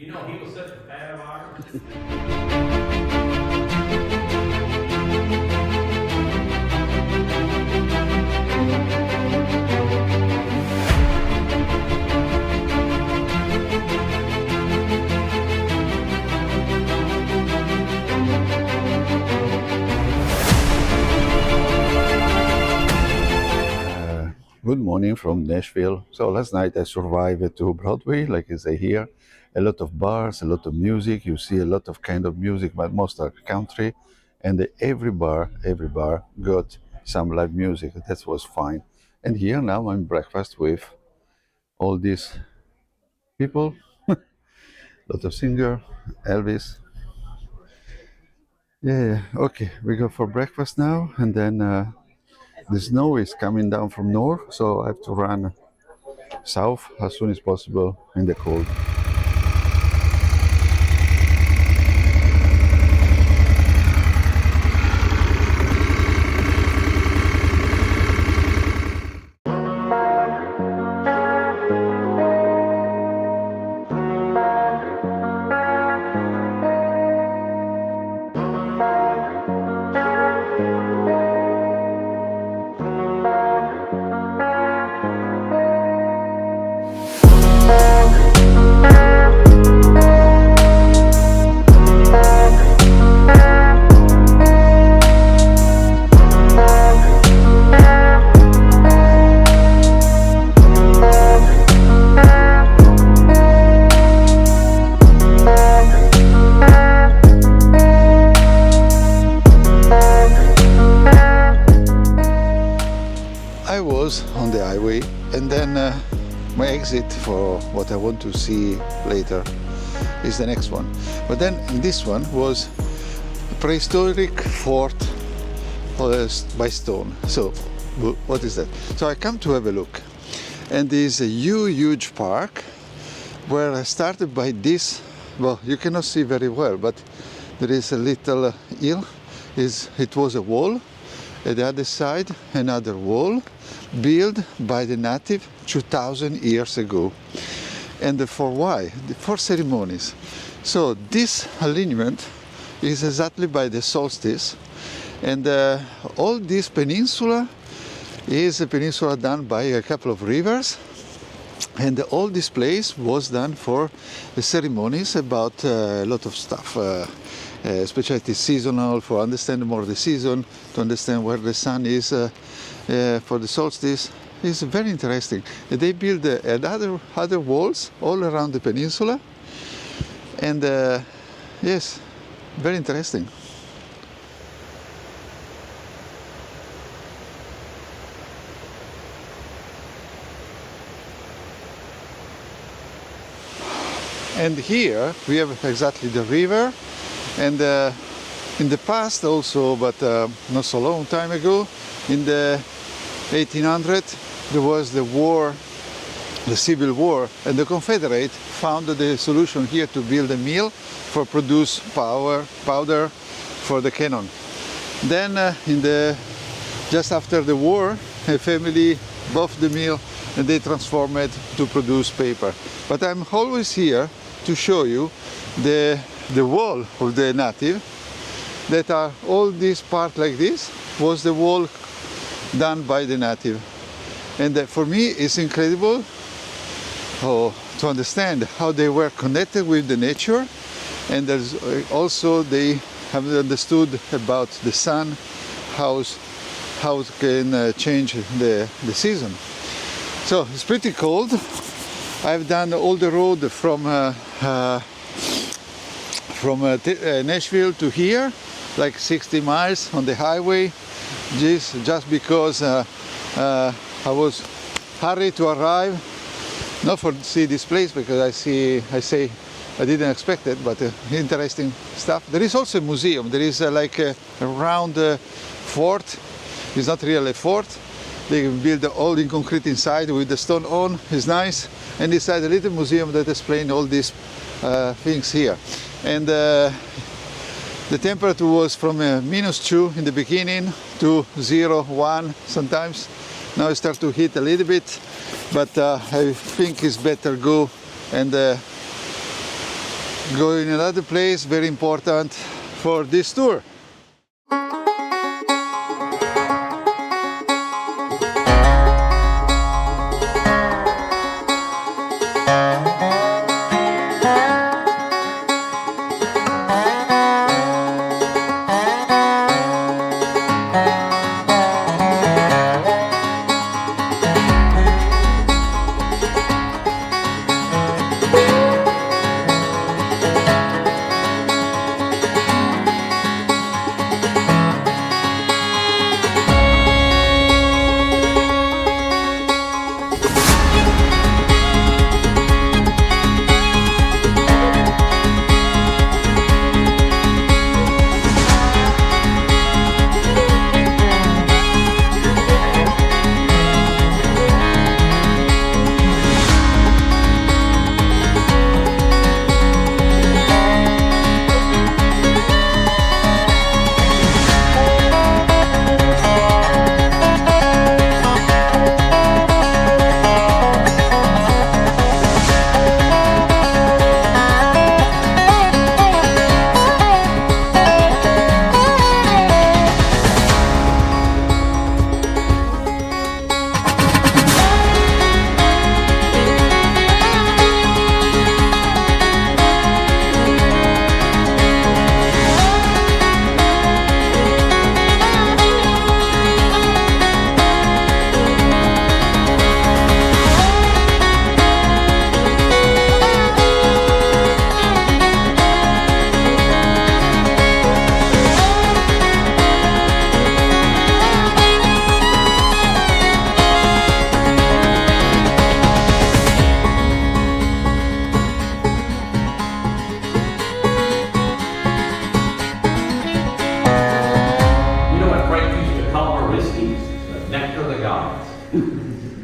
You know, he was such a fan of ours. Good morning from Nashville. So last night I survived to Broadway, like I say here. A lot of bars, a lot of music. You see a lot of kind of music, but most are country. And every bar got some live music. That was fine. And here now I'm breakfast with all these people. Lot of singer, Elvis. Yeah. Okay, we go for breakfast now, and then the snow is coming down from north, so I have to run south as soon as possible in the cold. I was on the highway, and then my exit for what I want to see later is the next one. But then this one was a prehistoric fort by stone. So what is that? So I come to have a look, and there's a huge park where I started by this. Well, you cannot see very well, but there is a little hill. It was a wall. At the other side, another wall built by the native 2000 years ago. And for why? For ceremonies. So this alignment is exactly by the solstice, and all this peninsula is a peninsula done by a couple of rivers, and all this place was done for the ceremonies about a lot of stuff. Especially it is seasonal, for understand more the season, to understand where the sun is for the solstice. It's very interesting. They build other walls all around the peninsula, and yes, very interesting. And here we have exactly the river. And in the past also, but not so long time ago, in the 1800s, there was the war, the Civil War, and the Confederate found the solution here to build a mill for produce powder for the cannon. Then just after the war, a family bought the mill and they transformed it to produce paper. But I'm always here to show you the wall of the native, that are all this part like this was the wall done by the native. And for me it's incredible to understand how they were connected with the nature, and there's also they have understood about the sun, how it can change the season. So it's pretty cold. I've done all the road from Nashville to here, like 60 miles on the highway, just because I was hurried to arrive, not for see this place, because I didn't expect it, but interesting stuff. There is also a museum. There is like a round fort. It's not really a fort. They build all in concrete inside with the stone on. It's nice. And inside a little museum that explains all these things here. And the temperature was from -2 in the beginning to 0, 1 sometimes. Now it starts to heat a little bit, but I think it's better go and go in another place very important for this tour.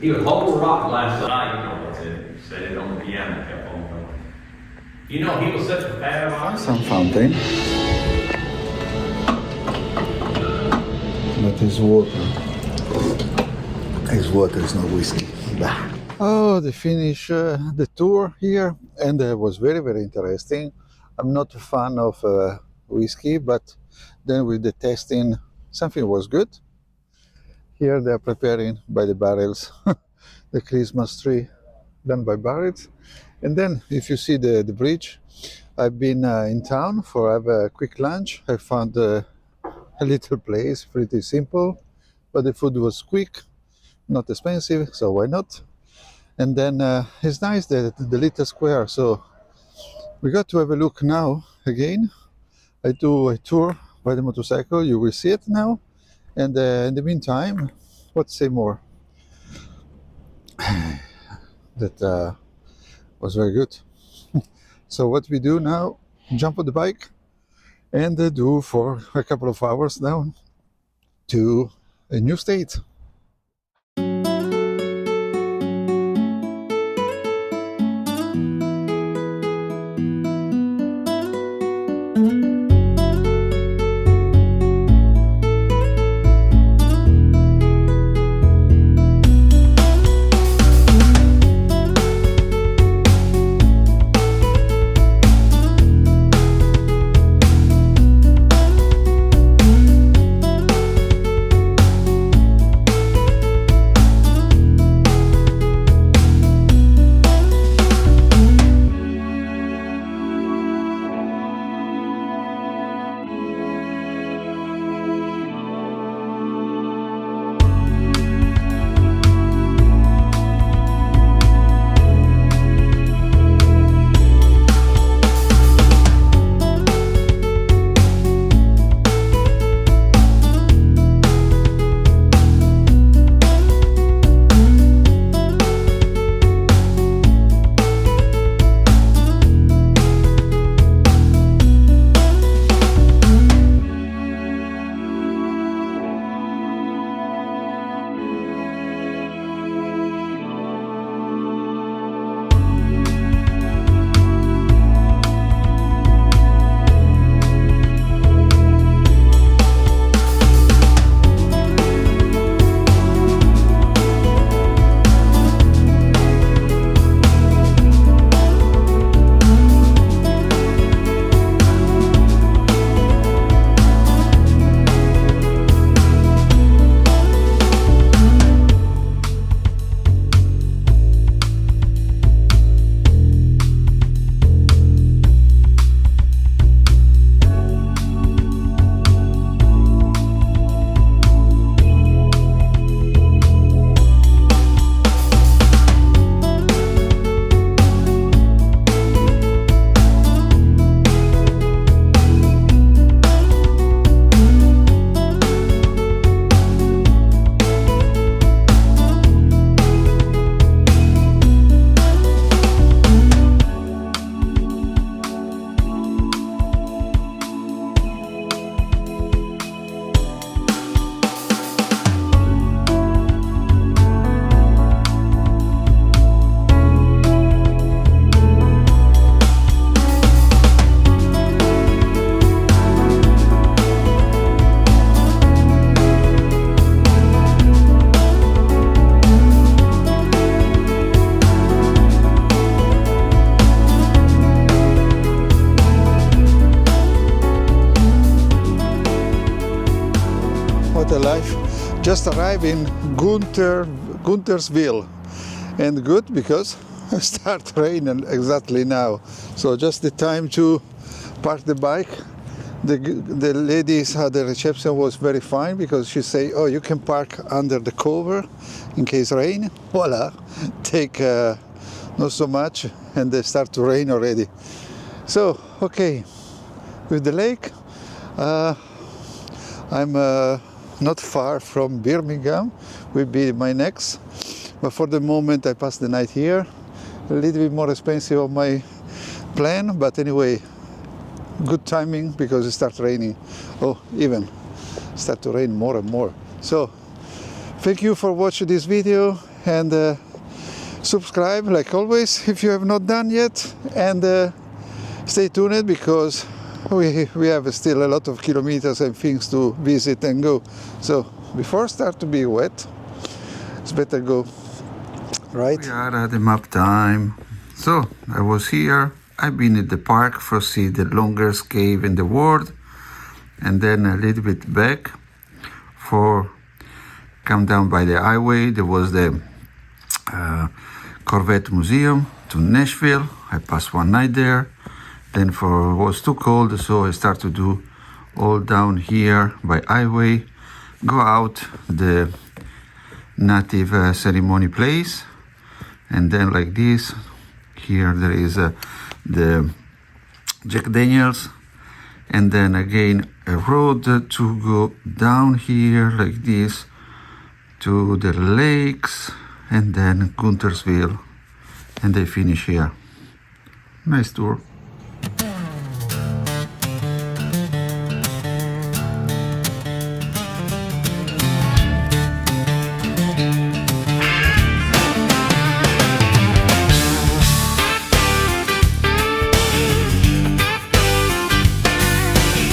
He would hold a rock glass tonight, you know what's in it. Set it on the piano, kept on going. You know, he was such a fan of ours. Some fountain. That is water. It's water, it's not whiskey. Bah. Oh, they finish the tour here, and it was very, very interesting. I'm not a fan of whiskey, but then with the testing, something was good. Here they are preparing by the barrels the Christmas tree done by barrels. And then if you see the bridge, I've been in town for have a quick lunch. I found a little place, pretty simple, but the food was quick, not expensive, so why not? And then it's nice, the little square, so we got to have a look now again. I do a tour by the motorcycle, you will see it now. And in the meantime, what to say more? That was very good. So what we do now, jump on the bike and do for a couple of hours down to a new state. just arrived in Guntersville, and good because it start raining exactly now. So just the time to park the bike. The ladies at the reception was very fine because she say, "Oh, you can park under the cover in case rain." Voila, take not so much, and they start to rain already. So okay, with the lake, I'm not far from Birmingham. Will be my next, but for the moment I pass the night here. A little bit more expensive on my plan, but anyway. Good timing because it starts raining. Oh, even start to rain more and more. So thank you for watching this video, and subscribe like always if you have not done yet, and stay tuned because we have still a lot of kilometers and things to visit and go. So before start to be wet, it's better go right. We are at the map time. So I was here. I've been at the park for see the longest cave in the world, and then a little bit back for come down by the highway. There was the Corvette Museum to Nashville. I passed one night there. Then for it was too cold, so I start to do all down here by highway, go out the native ceremony place, and then like this. Here there is the Jack Daniels, and then again a road to go down here like this to the lakes, and then Guntersville, and they finish here. Nice tour.